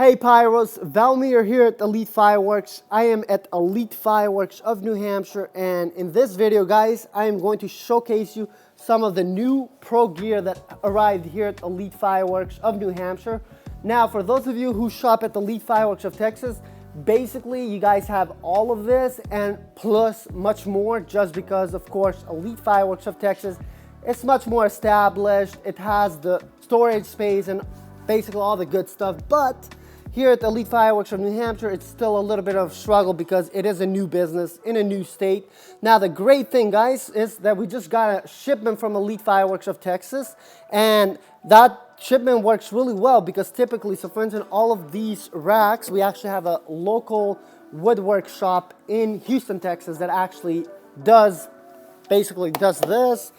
Hey Pyros, 𝗬𝗲 here at Elite Fireworks. I am at Elite Fireworks of New Hampshire, and in this video guys, I am going to showcase you some of the new pro gear that arrived here at Elite Fireworks of New Hampshire. Now for those of you who shop at the Elite Fireworks of Texas, basically you guys have all of this and plus much more, just because of course Elite Fireworks of Texas, it's much more established, it has the storage space and basically all the good stuff. But here at the Elite Fireworks of New Hampshire, it's still a little bit of a struggle because it is a new business in a new state. Now the great thing guys is that we just got a shipment from Elite Fireworks of Texas, and that shipment works really well because typically, so for instance, all of these racks, we actually have a local woodwork shop in Houston, Texas that actually basically does this.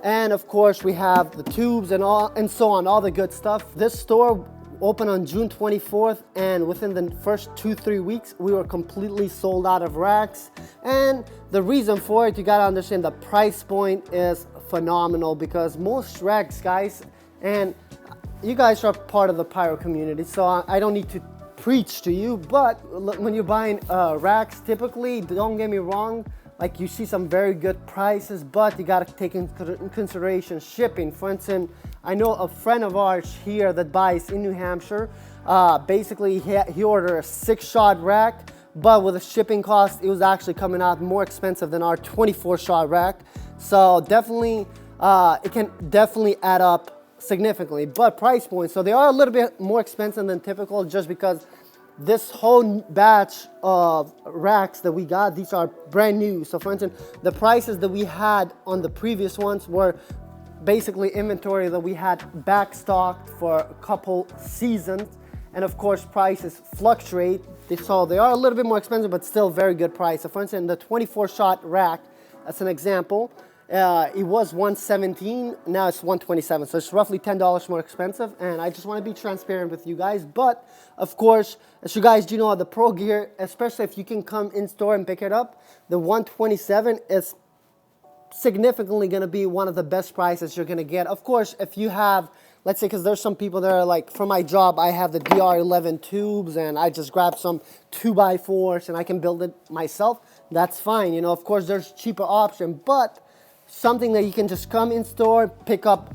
And of course we have the tubes and so on, all the good stuff. This store opened on June 24th, and within the first 2-3 weeks we were completely sold out of racks. And the reason for it, you gotta understand, the price point is phenomenal because most racks guys, and you guys are part of the pyro community, so I don't need to preach to you, but when you're buying racks, typically, don't get me wrong, like you see some very good prices, but you gotta take into consideration shipping. For instance, I know a friend of ours here that buys in New Hampshire, basically he ordered a 6-shot rack, but with the shipping cost, it was actually coming out more expensive than our 24-shot rack. So definitely, it can definitely add up significantly. But price points, so they are a little bit more expensive than typical, just because this whole batch of racks that we got, these are brand new. So for instance, the prices that we had on the previous ones were basically inventory that we had backstocked for a couple seasons, and of course prices fluctuate, so they are a little bit more expensive but still very good price. So for instance, the 24-shot rack, as an example, it was $117, now it's $127, so it's roughly $10 more expensive. And I just want to be transparent with you guys. But of course, as you guys do know, the pro gear, especially if you can come in store and pick it up, the $127 is significantly going to be one of the best prices you're going to get. Of course, if you have, let's say, because there's some people that are like, for my job I have the DR11 tubes and I just grab some 2x4s and I can build it myself, that's fine. You know, of course there's cheaper option, but something that you can just come in store, pick up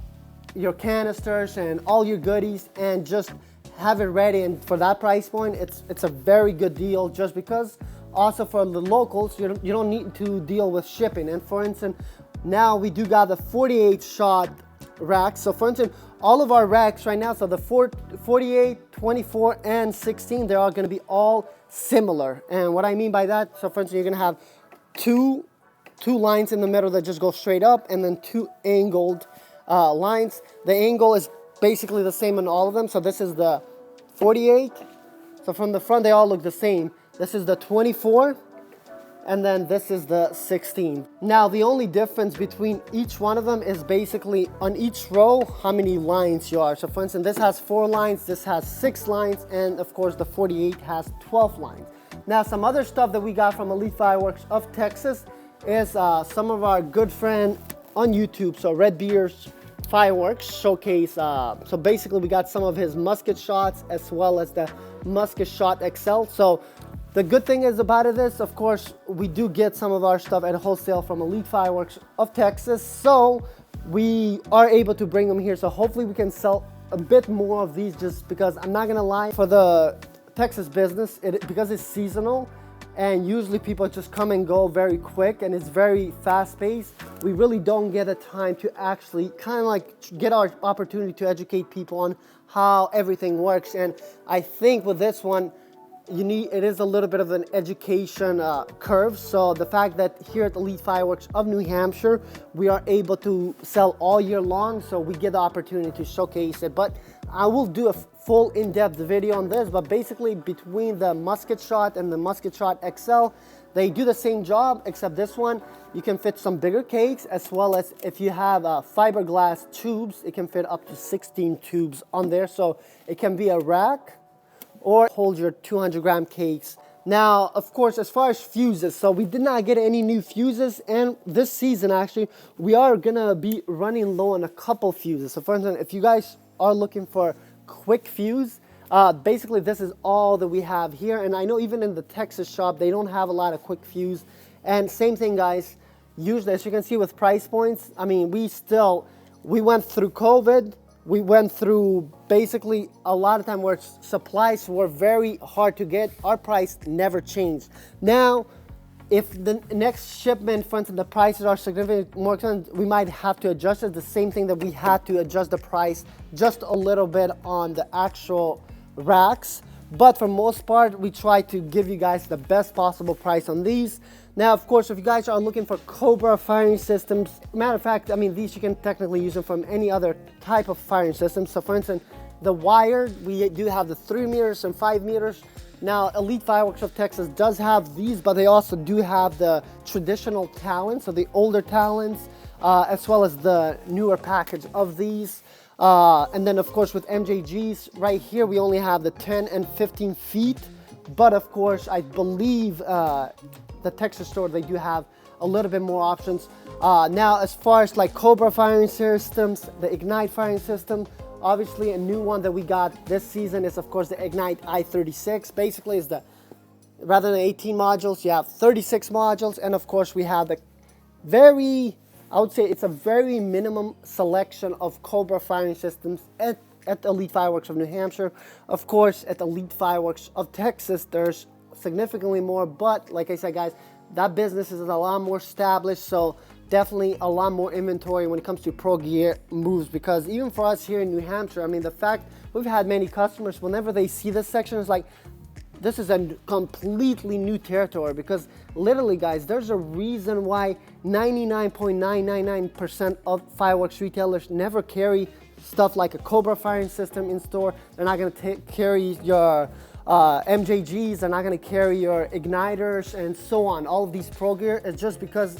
your canisters and all your goodies and just have it ready. And for that price point, it's a very good deal, just because also for the locals, you don't need to deal with shipping. And for instance, now we do got the 48-shot racks. So for instance, all of our racks right now, so the 48, 24, and 16, they're all going to be all similar. And what I mean by that, so for instance, you're going to have two lines in the middle that just go straight up, and then 2 angled lines. The angle is basically the same in all of them. So this is the 48. So from the front, they all look the same. This is the 24, and then this is the 16. Now the only difference between each one of them is basically on each row how many lines you are. So for instance, this has 4 lines, this has 6 lines, and of course the 48 has 12 lines. Now some other stuff that we got from Elite Fireworks of Texas is some of our good friend on YouTube, so 𝗲𝗲 Fireworks Showcase. So basically we got some of his musket shots as well as the musket shot XL. So the good thing is about it is, of course, we do get some of our stuff at wholesale from Elite Fireworks of Texas, so we are able to bring them here. So hopefully we can sell a bit more of these, just because I'm not gonna lie, for the Texas business, because it's seasonal and usually people just come and go very quick and it's very fast paced, we really don't get the time to actually kind of like get our opportunity to educate people on how everything works. And I think with this one, it is a little bit of an education curve. So the fact that here at Elite Fireworks of New Hampshire, we are able to sell all year long, so we get the opportunity to showcase it. But I will do a full in-depth video on this, but basically between the musket shot and the musket shot XL, they do the same job, except this one, you can fit some bigger cakes, as well as if you have fiberglass tubes, it can fit up to 16 tubes on there. So it can be a rack or hold your 200-gram cakes. Now, of course, as far as fuses, so we did not get any new fuses, and this season actually, we are gonna be running low on a couple fuses. So for instance, if you guys are looking for quick fuse, Basically, this is all that we have here. And I know even in the Texas shop, they don't have a lot of quick fuse. And same thing, guys. Usually, as you can see with price points, I mean, we went through COVID. We went through basically a lot of time where supplies were very hard to get. Our price never changed. Now, if the next shipment, for instance, the prices are significantly more expensive, we might have to adjust it. The same thing that we had to adjust the price just a little bit on the actual racks. But for most part, we try to give you guys the best possible price on these. Now, of course, if you guys are looking for 𝗂𝗲 firing systems, matter of fact, I mean, these you can technically use them from any other type of firing system. So for instance, the wired, we do have the 3 meters and 5 meters. Now, Elite Fireworks of Texas does have these, but they also do have the traditional talons, so the older talons, as well as the newer package of these. And then, of course, with MJGs, right here, we only have the 10 and 15 feet. But, of course, I believe the Texas store, they do have a little bit more options. Now, as far as like 𝗂𝗲 firing systems, the Ignite firing system, obviously a new one that we got this season is, of course, the Ignite i36. Basically, is rather than 18 modules, you have 36 modules. And, of course, we have the I would say it's a very minimum selection of 𝗂𝗲 firing systems at Elite Fireworks of New Hampshire. Of course, at Elite Fireworks of Texas, there's significantly more, but like I said, guys, that business is a lot more established, so definitely a lot more inventory when it comes to pro gear moves, because even for us here in New Hampshire, I mean, the fact we've had many customers, whenever they see this section, it's like, this is a completely new territory, because literally, guys, there's a reason why 99.999% of fireworks retailers never carry stuff like a 𝗂𝗲 firing system in store. They're not going to carry your MJGs, they're not going to carry your igniters and so on. All of these pro gear is just because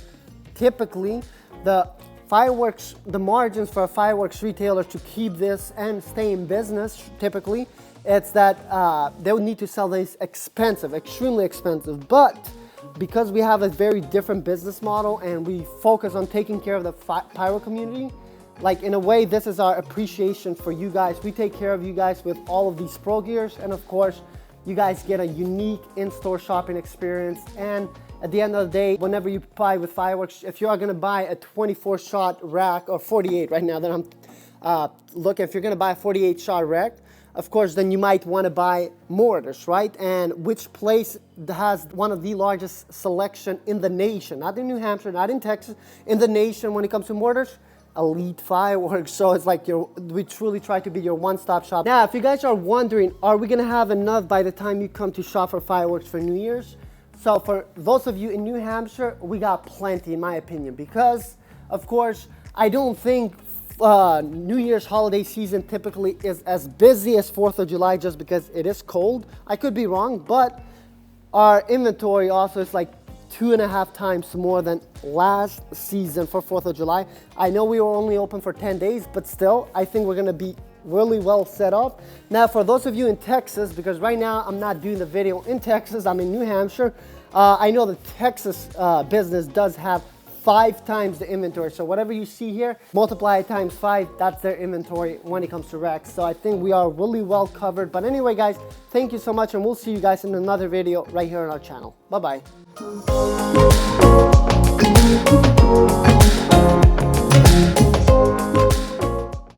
typically the margins for a fireworks retailer to keep this and stay in business, typically, it's that they would need to sell these expensive, extremely expensive. But because we have a very different business model and we focus on taking care of the pyro community, like in a way, this is our appreciation for you guys. We take care of you guys with all of these pro gears, and of course, you guys get a unique in-store shopping experience. And at the end of the day, whenever you buy with fireworks, if you are gonna buy a 24-shot rack, or 48 right now that I'm looking, if you're gonna buy a 48-shot rack, of course, then you might wanna buy mortars, right? And which place has one of the largest selection in the nation, not in New Hampshire, not in Texas, in the nation when it comes to mortars? Elite Fireworks. So it's like we truly try to be your one-stop shop. Now, if you guys are wondering, are we gonna have enough by the time you come to shop for fireworks for New Year's? So for those of you in New Hampshire, we got plenty in my opinion, because of course, I don't think New Year's holiday season typically is as busy as 4th of July just because it is cold. I could be wrong, but our inventory also is like 2.5 times more than last season for 4th of July. I know we were only open for 10 days, but still, I think we're gonna be really well set up. Now, for those of you in Texas, because right now I'm not doing the video in Texas, I'm in New Hampshire. I know the Texas business does have 5 times the inventory. So whatever you see here, multiply it times 5, that's their inventory when it comes to racks. So I think we are really well covered. But anyway, guys, thank you so much, and we'll see you guys in another video right here on our channel. Bye-bye.